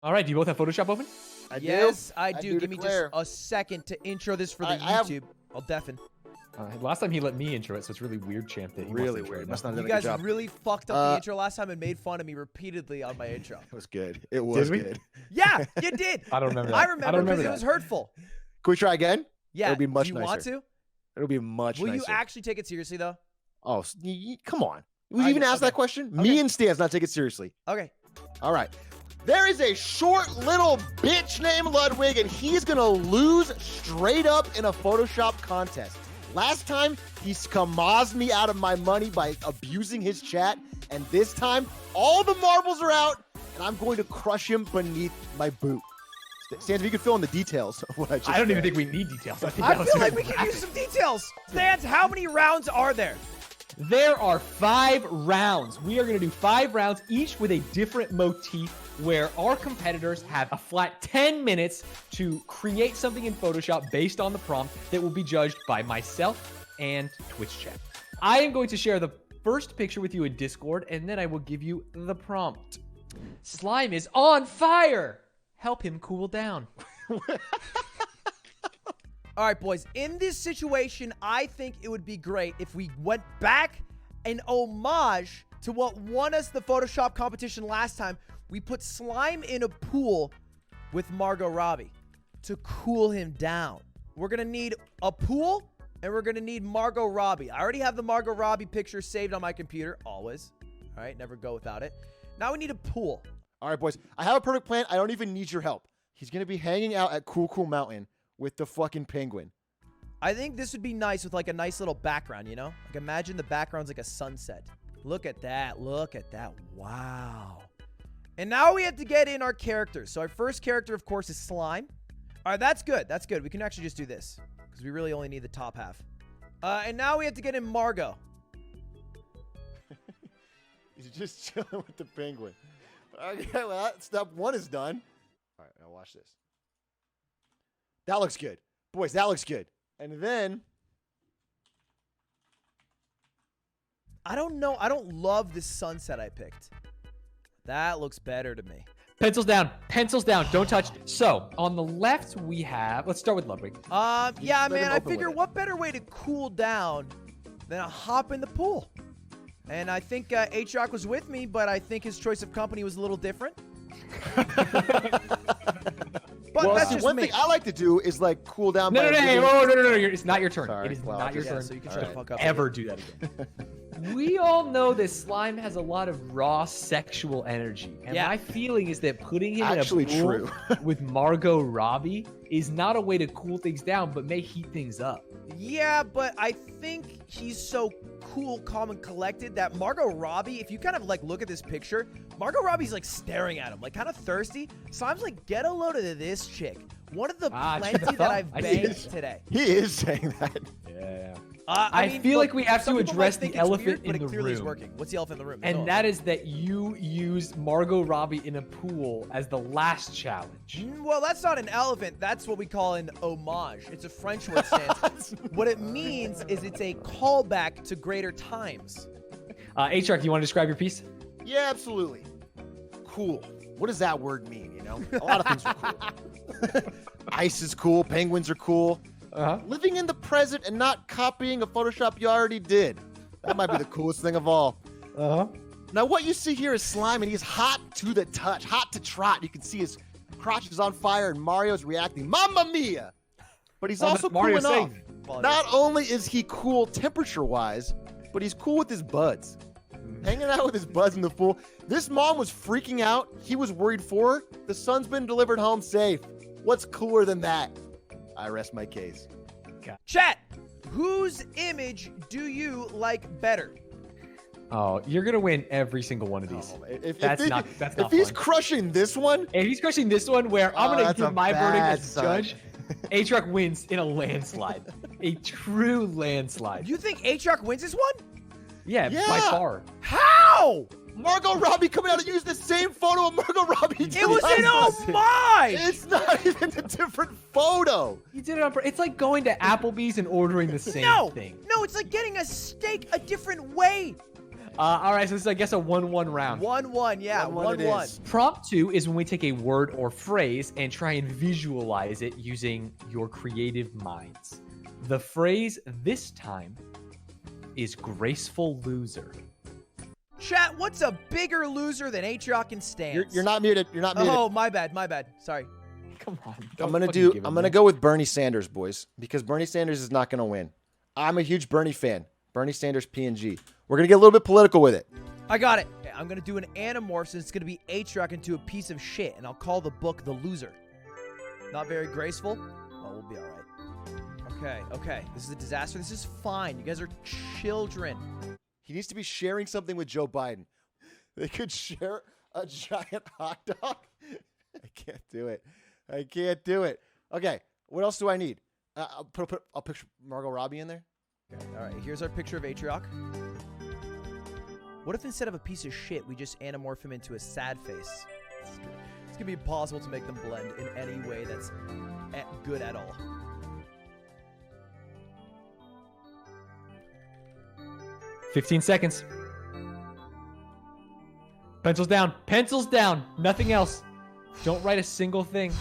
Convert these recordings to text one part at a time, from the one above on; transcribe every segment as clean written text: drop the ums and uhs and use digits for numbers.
All right, do you both have Photoshop open? Yes, I do. Give me just declare. a second to intro this for the I have- YouTube. I'll deafen. Last time he let me intro it, so it's really weird, Champ. That he wants to Really intro weird. it Must now. not have You done a good guys job. really fucked up the intro last time and made fun of me repeatedly on my intro. It was good. It was we? good. Yeah, you did. I don't remember that. I remember because it was hurtful. Can we try again? Yeah. It'll be much do you nicer. want to? It'll be much Will nicer. you actually take it seriously though? Oh, come on. We even asked okay. that question? Okay. Me and Stan's not take it seriously. Okay. All right. There is a short little bitch named Ludwig, and he's going to lose straight up in a Photoshop contest. Last time, he skamazed me out of my money by abusing his chat, and this time, all the marbles are out, and I'm going to crush him beneath my boot. Stans, if you could fill in the details of what I just I don't even said. think we need details. I think I that was feel like very we can graphic. use some details. Stans, how many rounds are there? There are 5 rounds. We are going to do 5 rounds, each with a different motif, where our competitors have a flat 10 minutes to create something in Photoshop based on the prompt that will be judged by myself and Twitch chat. I am going to share the first picture with you in Discord, and then I will give you the prompt. Slime is on fire! Help him cool down. All right, boys. In this situation, I think it would be great if we went back and homage to what won us the Photoshop competition last time. We put Slime in a pool with Margot Robbie to cool him down. We're going to need a pool, and we're going to need Margot Robbie. I already have the Margot Robbie picture saved on my computer, always. All right, never go without it. Now we need a pool. All right, boys. I have a perfect plan. I don't even need your help. He's going to be hanging out at Cool Cool Mountain with the fucking penguin. I think this would be nice with like a nice little background, you know? Like imagine the background's like a sunset. Look at that. Look at that. Wow. And now we have to get in our characters. So our first character, of course, is Slime. All right, that's good. That's good. We can actually just do this because we really only need the top half. And now we have to get in Margot. He's just chilling with the penguin. Okay, well, step 1 is done. All right, now watch this. That looks good. Boys, that looks good. And then... I don't know. I don't love this sunset I picked. That looks better to me. Pencils down. Pencils down. Don't touch. So, on the left, we have... Let's start with Ludwig. Yeah, let man, him I open figure with it. what better way to cool down than a hop in the pool? And I think H-Rock was with me, but I think his choice of company was a little different. But Well, that's see, just one me. thing I like to do is, like, cool down No, by... no, no, living- no, no, no, no, it's not your turn. Sorry. It is Well, not your okay. turn. So you can All shut the right. fuck up. Ever do that again. We all know that Slime has a lot of raw sexual energy. And Yeah. my feeling is that putting him Actually in a pool true. with Margot Robbie is not a way to cool things down, but may heat things up. Yeah, but I think he's so cool, calm, and collected that Margot Robbie, if you kind of like look at this picture, Margot Robbie's like staring at him, like kind of thirsty. Slime's like, get a load of this chick. One of the check the plenty that thumb. I've I see banged it. today. He is saying that. Yeah. I I feel like we have some to people might address the think it's elephant weird, but in it the clearly is room. working. What's the elephant in the room? And that is that you use Margot Robbie in a pool as the last challenge. Well, that's not an elephant. That's what we call an homage. It's a French word, Sans. What it means is it's a callback to greater times. H-Rock, you want to describe your piece? Yeah, absolutely. Cool. What does that word mean, you know? A lot of things are cool. Ice is cool. Penguins are cool. Uh-huh. Living in the present and not copying a Photoshop you already did. That might be the coolest thing of all. Uh-huh. Now, what you see here is Slime, and he's hot to the touch, hot to trot. You can see his crotch is on fire, and Mario's reacting. Mamma mia! But he's also Mario's cooling off. safe. Not only is he cool temperature-wise, but he's cool with his buds. Hanging out with his buds in the pool. This mom was freaking out. He was worried for her. The son's been delivered home safe. What's cooler than that? I rest my case. Chat, whose image do you like better? Oh, you're gonna win every single one of these. That's not If he's fun. crushing this one, If he's crushing this one, where I'm gonna that's give a my verdict bad as sign. judge, H-Rock wins in a landslide, a true landslide. You think H-Rock wins this one? Yeah, by Yeah. far. How? Margot Robbie coming out and use the same photo of Margot Robbie. It was an last time. homage! It's not even a different photo. You did it on. It's like going to Applebee's and ordering the same No, thing. no, it's like getting a steak a different way. All right, so this is, I guess, a 1-1 round. 1-1, yeah, 1-1. Prompt 2 is when we take a word or phrase and try and visualize it using your creative minds. The phrase this time is graceful loser. Chat, what's a bigger loser than Atrioc and Stans? You're not muted. You're not muted. Oh, my bad. Sorry. Come on. I'm gonna go with Bernie Sanders, boys, because Bernie Sanders is not gonna win. I'm a huge Bernie fan. Bernie Sanders PNG. We're gonna get a little bit political with it. I got it. I'm gonna do an Animorphs, and it's gonna be Atrioc into a piece of shit, and I'll call the book The Loser. Not very graceful? Oh, we'll be all right. Okay. This is a disaster. This is fine. You guys are children. He needs to be sharing something with Joe Biden. They could share a giant hot dog. I can't do it. Okay, what else do I need? I'll picture Margot Robbie in there. Okay, all right. Here's our picture of Atrioc. What if instead of a piece of shit, we just anamorph him into a sad face? It's gonna be impossible to make them blend in any way that's good at all. $15 seconds. Pencils down. Nothing else. Don't write a single thing.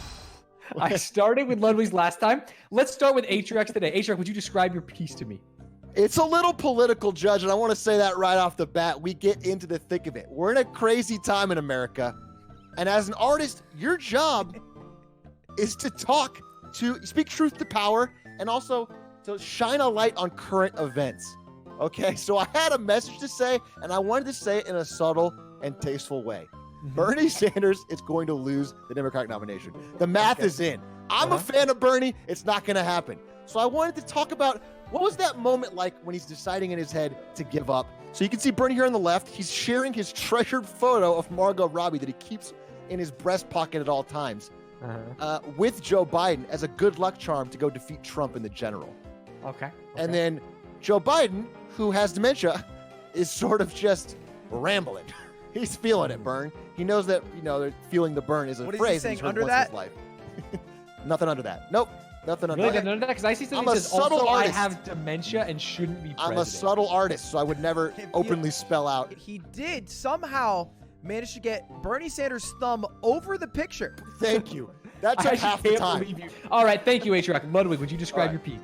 I started with Ludwig's last time. Let's start with Atrioc today. Atrioc, would you describe your piece to me? It's a little political, Judge, and I want to say that right off the bat. We get into the thick of it. We're in a crazy time in America, and as an artist, your job is to speak truth to power, and also to shine a light on current events. Okay, so I had a message to say, and I wanted to say it in a subtle and tasteful way. Bernie Sanders is going to lose the Democratic nomination. The math is in. I'm a fan of Bernie. It's not going to happen. So I wanted to talk about what was that moment like when he's deciding in his head to give up. So you can see Bernie here on the left. He's sharing his treasured photo of Margot Robbie that he keeps in his breast pocket at all times with Joe Biden as a good luck charm to go defeat Trump in the general. Okay. And then Joe Biden, who has dementia, is sort of just rambling. He's feeling it, burn. He knows that, feeling the burn is a what phrase is he saying he's heard under once that? in his life. Nothing under that. Nope. Nothing under really that. None of that? Because I see something I'm that a says subtle also artist. I have dementia and shouldn't be president. I'm a subtle artist, so I would never openly spell out. He did somehow manage to get Bernie Sanders' thumb over the picture. Thank you. That took half the time. All right, thank you, Atrioc. Ludwig, would you describe your piece?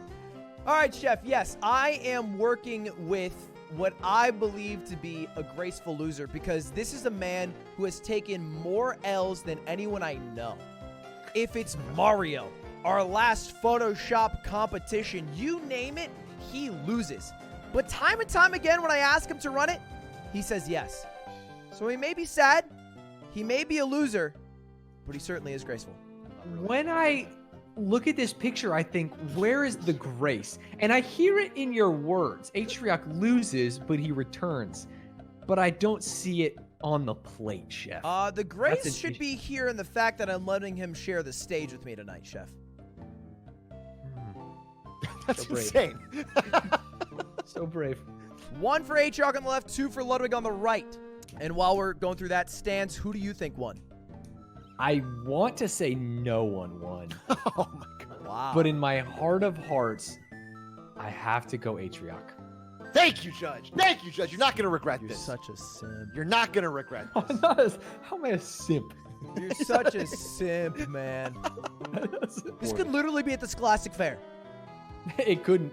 All right, Chef. Yes, I am working with what I believe to be a graceful loser because this is a man who has taken more L's than anyone I know. If it's Mario, our last Photoshop competition, you name it, he loses. But time and time again, when I ask him to run it, he says yes. So he may be sad, he may be a loser, but he certainly is graceful. When I look at this picture, I think, where is the grace? And I hear it in your words. Atrioc loses, but he returns. But I don't see it on the plate, Chef. The grace should be here in the fact that I'm letting him share the stage with me tonight, Chef. That's insane. So brave. 1 for Atrioc on the left, 2 for Ludwig on the right. And while we're going through that stance, who do you think won? I want to say no one won. Oh my god. Wow. But in my heart of hearts, I have to go Atrioc. Thank you, Judge. Thank you, Judge. You're not going to regret You're this. such a simp. You're not going to regret this. How am I a simp? You're such a simp, man. This could literally be at the Scholastic Fair. It couldn't.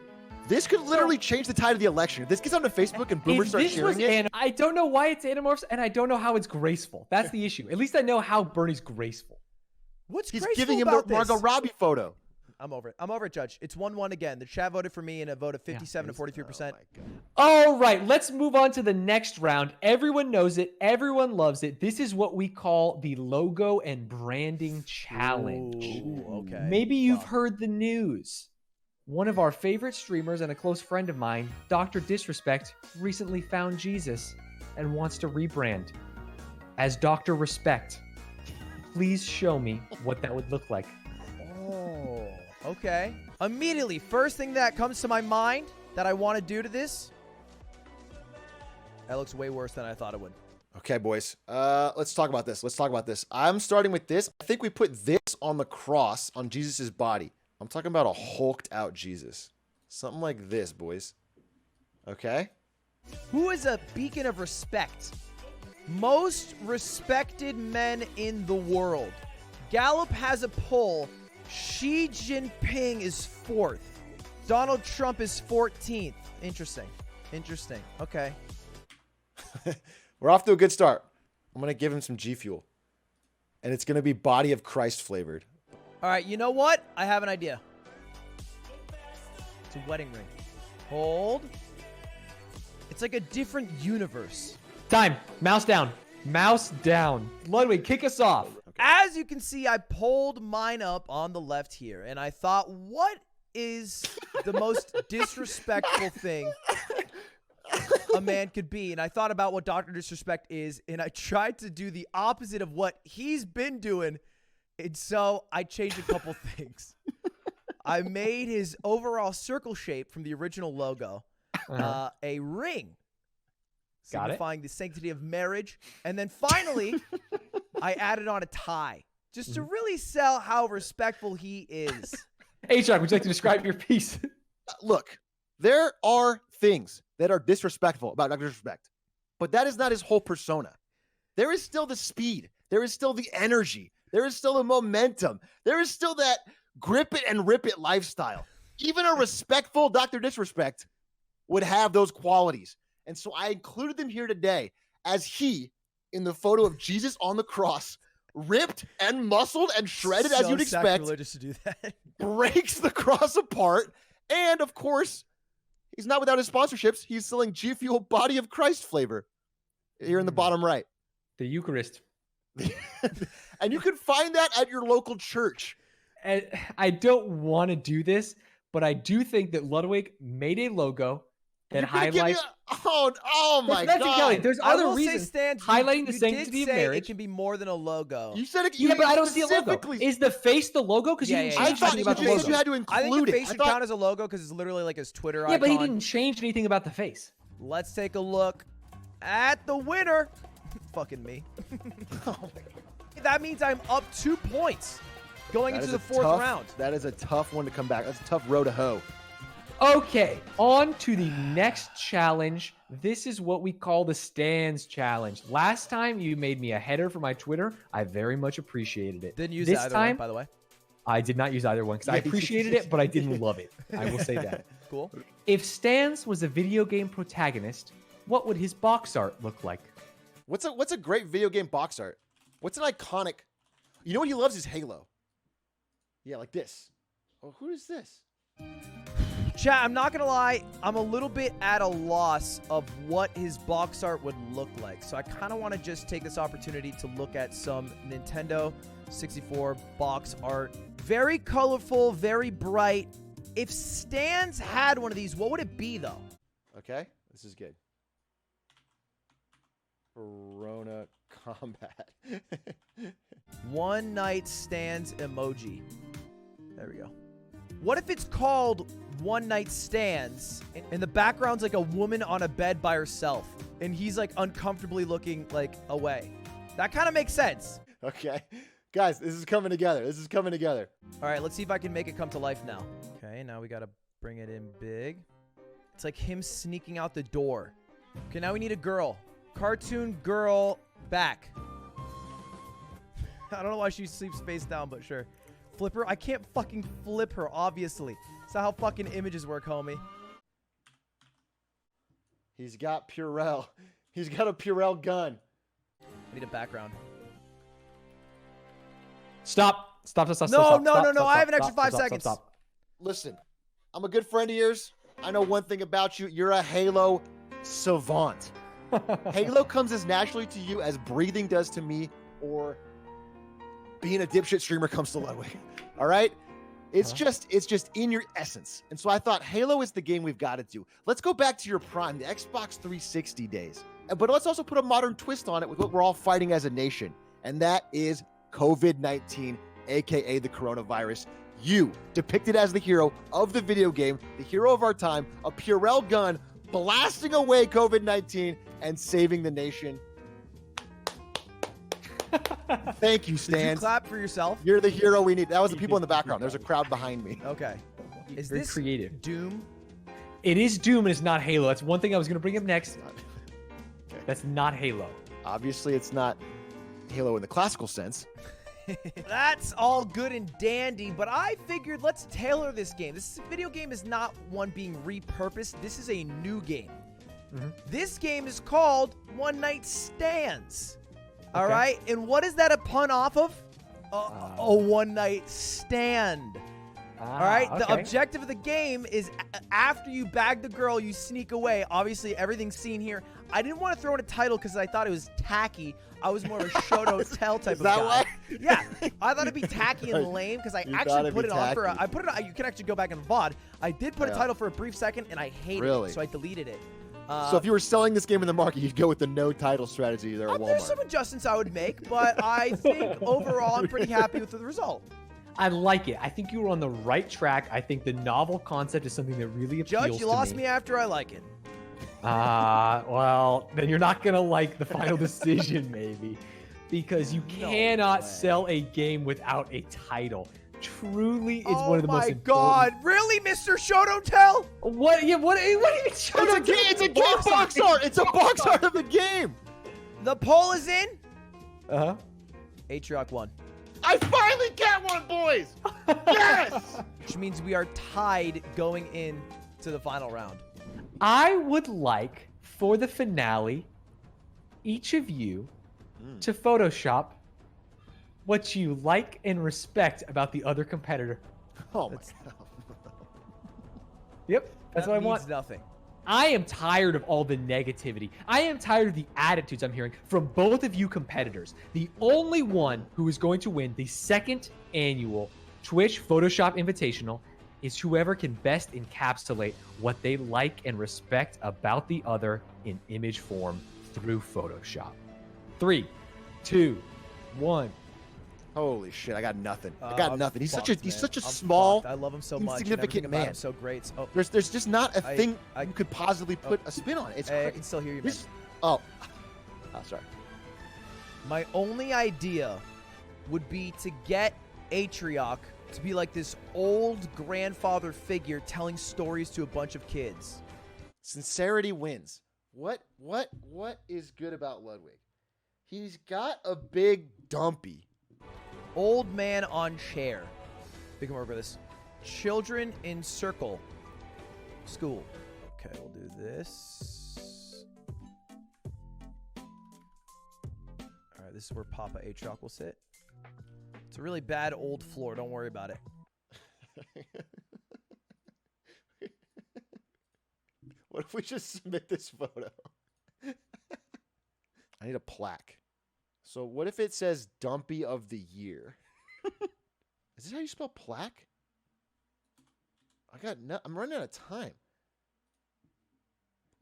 This could literally change the tide of the election. If this gets onto Facebook and boomers start sharing it. I don't know why it's Animorphs, and I don't know how it's graceful. That's the issue. At least I know how Bernie's graceful. What's He's graceful giving him about the Margot this? Robbie photo. I'm over it. I'm over it, Judge. It's 1-1 again. The chat voted for me in a vote of 57 to 43%. All right, let's move on to the next round. Everyone knows it. Everyone loves it. This is what we call the logo and branding challenge. Ooh, okay. Maybe you've heard the news. One of our favorite streamers and a close friend of mine, Dr. Disrespect, recently found Jesus and wants to rebrand as Dr. Respect. Please show me what that would look like. Oh, okay. Immediately, first thing that comes to my mind that I want to do to this, that looks way worse than I thought it would. Okay, boys. Let's talk about this. I'm starting with this. I think we put this on the cross on Jesus' body. I'm talking about a hulked out Jesus. Something like this, boys. Okay? Who is a beacon of respect? Most respected men in the world. Gallup has a poll. Xi Jinping is 4th. Donald Trump is 14th. Interesting. Interesting. Okay. We're off to a good start. I'm going to give him some G Fuel. And it's going to be Body of Christ flavored. All right, you know what? I have an idea. It's a wedding ring. Hold. It's like a different universe. Time. Mouse down. Mouse down. Ludwig, kick us off. As you can see, I pulled mine up on the left here, and I thought, what is the most disrespectful thing a man could be? And I thought about what Dr. Disrespect is, and I tried to do the opposite of what he's been doing, and so I changed a couple things. I made his overall circle shape from the original logo a ring, signifying the sanctity of marriage. And then finally, I added on a tie, just to really sell how respectful he is. H-Rock, would you like to describe your piece? Look, there are things that are disrespectful about Dr. Disrespect, but that is not his whole persona. There is still the speed. There is still the energy. There is still the momentum. There is still that grip it and rip it lifestyle. Even a respectful Dr. Disrespect would have those qualities. And so I included them here today as he, in the photo of Jesus on the cross, ripped and muscled and shredded as you'd expect, sacrilegious to do that. breaks the cross apart. And of course, he's not without his sponsorships. He's selling G Fuel Body of Christ flavor here in the bottom right. The Eucharist. And you can find that at your local church. And I don't want to do this, but I do think that Ludwig made a logo that highlights. Oh my That's God. Kelly. There's I other will say, reasons Stan, highlighting the you sanctity did of say marriage. it can be more than a logo. You said it. Yeah, but I don't see a logo. specifically- Is the face the logo? Because Yeah, you didn't yeah, change yeah. I anything thought about you the just logo. had to I think include the it. face I should thought- count as a logo because it's literally like his Twitter icon. Yeah, but he didn't change anything about the face. Let's take a look at the winner. Fucking me. Oh my God. That means I'm up 2 points going That into is the a fourth tough- round. That is a tough one to come back. That's a tough row to hoe. Okay, on to the next challenge. This is what we call the stands challenge. Last time you made me a header for my Twitter. I very much appreciated it. Didn't use this either time, one, by the way. I did not use either one because I appreciated it, but I didn't love it. I will say that. Cool. If Stans was a video game protagonist, what would his box art look like? What's a great video game box art? What's an iconic? You know what he loves is Halo. Yeah, like this. Oh, who is this? Chat, I'm not going to lie. I'm a little bit at a loss of what his box art would look like. So I kind of want to just take this opportunity to look at some Nintendo 64 box art. Very colorful, very bright. If Stans had one of these, what would it be, though? Okay, this is good. Corona Combat. One night stands emoji. There we go. What if it's called One Night Stands and the background's like a woman on a bed by herself and he's like uncomfortably looking like away? That kind of makes sense. Okay. Guys, this is coming together. This is coming together. All right, let's see if I can make it come to life now. Okay, now we got to bring it in big. It's like him sneaking out the door. Okay, now we need a girl. Cartoon girl back. I don't know why she sleeps face down, but sure. Flip her? I can't fucking flip her, obviously. That's not how fucking images work, homie. He's got Purell. He's got a Purell gun. I need a background. Stop. Stop. No, Stop. I have an extra 5 seconds. Listen, I'm a good friend of yours. I know one thing about you. You're a Halo savant. Halo comes as naturally to you as breathing does to me, or being a dipshit streamer comes to Ludwig. All right? It's just in your essence. And so I thought Halo is the game we've got to do. Let's go back to your prime, the Xbox 360 days. But let's also put a modern twist on it with what we're all fighting as a nation. And that is COVID-19, aka the coronavirus. You, depicted as the hero of the video game, the hero of our time, a Purell gun, blasting away COVID-19 and saving the nation. Thank you, Stan. Did you clap for yourself? You're the hero we need. That was the people in the background. There's a crowd behind me. Okay. Is Very this creative. Doom? It is Doom and it's not Halo. That's one thing I was going to bring up next. Okay. That's not Halo. Obviously, it's not Halo in the classical sense. That's all good and dandy, but I figured let's tailor this game. This video game is not one being repurposed. This is a new game. This game is called One Night Stands. All right? And what is that a pun off of? A one-night stand. All right? The objective of the game is after you bag the girl, you sneak away. Obviously, everything's seen here. I didn't want to throw in a title because I thought it was tacky. I was more of a show don't tell type of guy. Why? Yeah, I thought it'd be tacky and lame because I actually put it on for tacky. I put it on, you can actually go back and VOD. I did put a title for a brief second and I hated it, so I deleted it. So if you were selling this game in the market, you'd go with the no title strategy there at Walmart. There's some adjustments I would make, but I think overall I'm pretty happy with the result. I like it. I think you were on the right track. I think the novel concept is something that really appeals to me. Judge, you lost me after I like it. Well, then you're not going to like the final decision, maybe. Because you cannot sell a game without a title. Truly, it's one of the most important. Oh my God. Really, Mr. Show Don't Tell? What do you mean show don't tell? It's a game box art. It's a box art of the game. The poll is in. Uh-huh. Atrioc won. I finally get one, boys. Yes. Which means we are tied going in to the final round. I would like, for the finale, each of you to Photoshop what you like and respect about the other competitor. Oh my God. Yep, that's what I want. That means nothing. I am tired of all the negativity. I am tired of the attitudes I'm hearing from both of you competitors. The only one who is going to win the second annual Twitch Photoshop Invitational is whoever can best encapsulate what they like and respect about the other in image form through Photoshop. 3, 2, 1. Holy shit! I got nothing. I got nothing. He's fucked, such a man. I'm small, fucked. I love him so much. insignificant and everything about man. him so great. Oh, There's just not a thing I you could possibly put a spin on it. It's hey, I crazy. can still hear you, man. Oh, sorry. My only idea would be to get Atrioc to be like this old grandfather figure telling stories to a bunch of kids. Sincerity wins. What is good about Ludwig? He's got a big dumpy. Old man on chair. We can work with this. Children in circle. School. Okay, we'll do this. All right, this is where Papa Atrioc will sit. It's a really bad old floor. Don't worry about it. What if we just submit this photo? I need a plaque. So what if it says Dumpy of the Year? Is this how you spell plaque? I'm running out of time.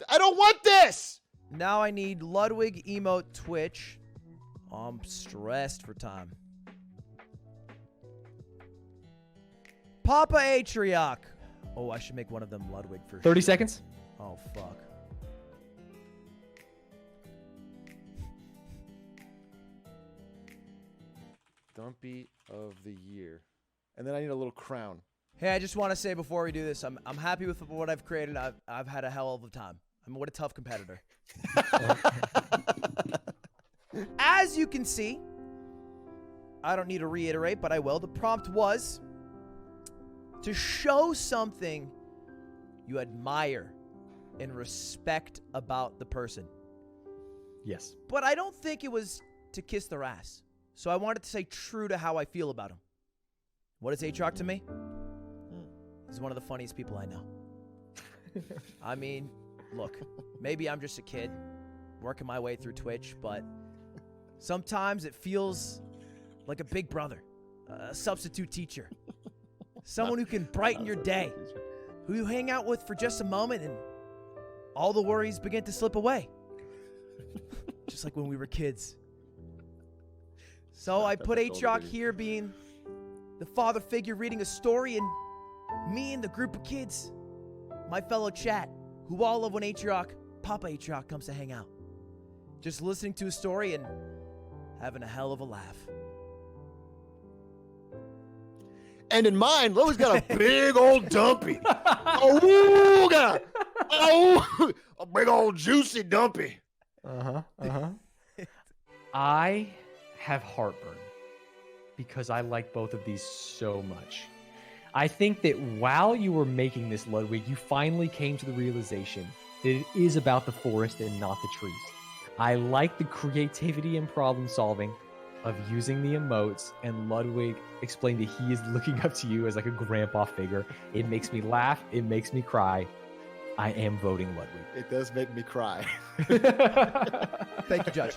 I don't want this! Now I need Ludwig emote Twitch. I'm stressed for time. Papa Atrioc. Oh, I should make one of them Ludwig for 30 seconds. Oh, fuck. Dumpy of the Year. And then I need a little crown. Hey, I just want to say before we do this, I'm happy with what I've created. I've had a hell of a time. I mean, what a tough competitor. As you can see, I don't need to reiterate, but I will. The prompt was to show something you admire and respect about the person. Yes. But I don't think it was to kiss their ass. So I wanted to say true to how I feel about him. What is Atrioc to me? He's one of the funniest people I know. I mean, look, maybe I'm just a kid working my way through Twitch, but sometimes it feels like a big brother, a substitute teacher, someone who can brighten your day, who you hang out with for just a moment and all the worries begin to slip away. Just like when we were kids. So I put Atrioc here being the father figure reading a story, and me and the group of kids, my fellow chat, who all love when Papa Atrioc comes to hang out. Just listening to a story and having a hell of a laugh. And in mine, Lowe's got a big old dumpy. Oh, got Oh, a big old juicy dumpy. I have heartburn because I like both of these so much. I think that while you were making this, Ludwig, you finally came to the realization that it is about the forest and not the trees. I like the creativity and problem solving of using the emotes, and Ludwig explained that he is looking up to you as like a grandpa figure. It makes me laugh. It makes me cry. I am voting Ludwig. It does make me cry. Thank you, Judge.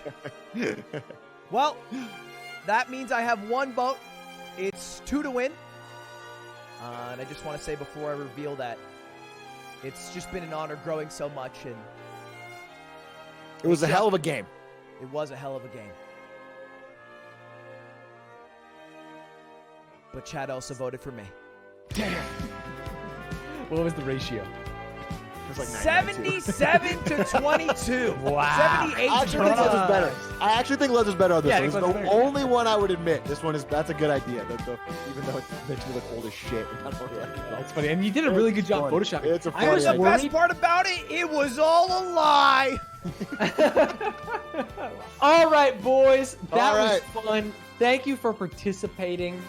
Well, that means I have one vote. It's 2 to win. And I just want to say before I reveal that, it's just been an honor growing so much, and It was a hell of a game. it was a hell of a game. But Chad also voted for me. What was the ratio? It was like 77 to 22. Wow. 78 I to actually think Luz 22. was better. I actually think Luz was better on this Yeah, I one. think It's Luz the was better. only one I would admit. That's a good idea. Even though it makes me look old as shit. I don't really like it. That's funny. And you did a really good job funny. photoshopping. It's a I funny was idea. The best worried. part about it, it was all a lie. All right, boys. That All right. was fun. Thank you for participating.